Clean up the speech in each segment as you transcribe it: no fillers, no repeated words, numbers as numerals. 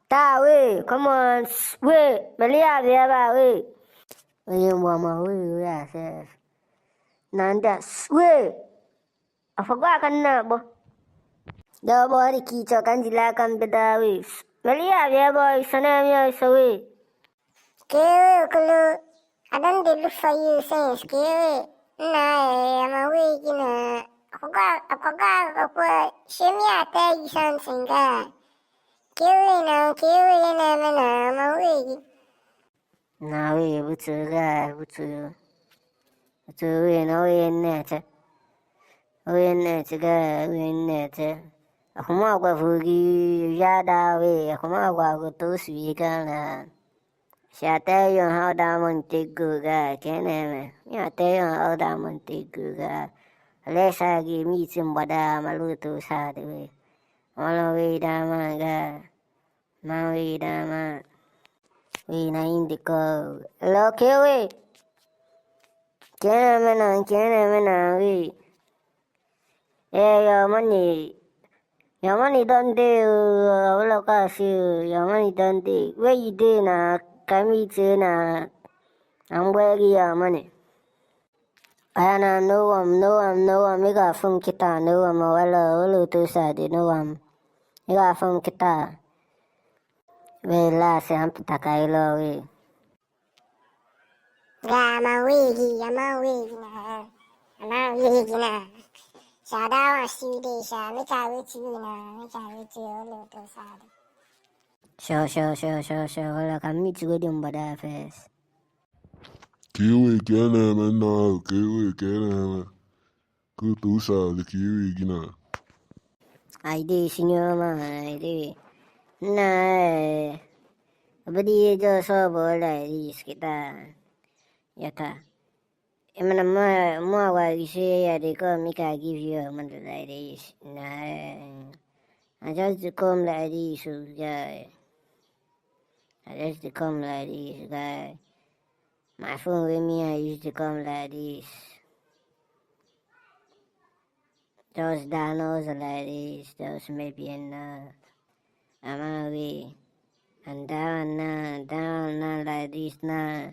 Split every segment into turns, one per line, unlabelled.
Ta we, come on, we, Malia Viava we. We mama we yourself. Nanda we. I forgot can number. The body keeps a candila can be the way. Malia Viava is an area away.
Scary, Kulu. I don't look for you saying scary. Nah, I'm awake in a. I forgot, shimmy, I tell you something, God. Scary now, I'm awake.
Now we, what's a guy, what's a we, no way in net. We in net, guy, we in net. A Humagua Fugi, Yada way, a Humagua go to sweet and. Shall I tell you how diamond take good guy, can I? Yeah, tell you how diamond take good guy. Unless I give me some but I'm a little sad way. All away diamond guy. My way diamond. We na indico. Look away. Can I, we. Yeah, your money. Your money don't do. Look at you. Your money don't do. Where you do now? Come meet you now. I'm where your money. Ana no am I got from kita no am wala to sad no am I got from kita we la se am takailo we
I'm a wig na. Shada was 2 days, make I with you now, make I with you a little sad.
sure wala kami to go bada first
Kiwi kena mana, kiwi kena. Kutu sa the kiwi gina.
I did senior man I did na abadi jo so bola is kita yata Emana more what you say they come make I give you a month like this nah I just come like this guy I just come like this guy my phone with me I used to come like this those dinos are like this those maybe enough I'm away and down like this now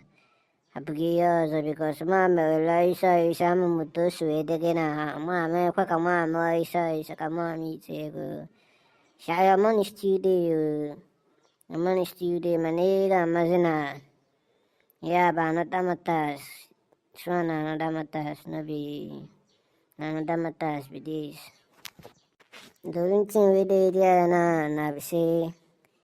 Abigail because mama isa mutu suede kena mama kwa kama isa kama mi tego saya man studio manega mazina ya bana tamatas suana na damatas nabi na damatas bidis doing thing with the na bisi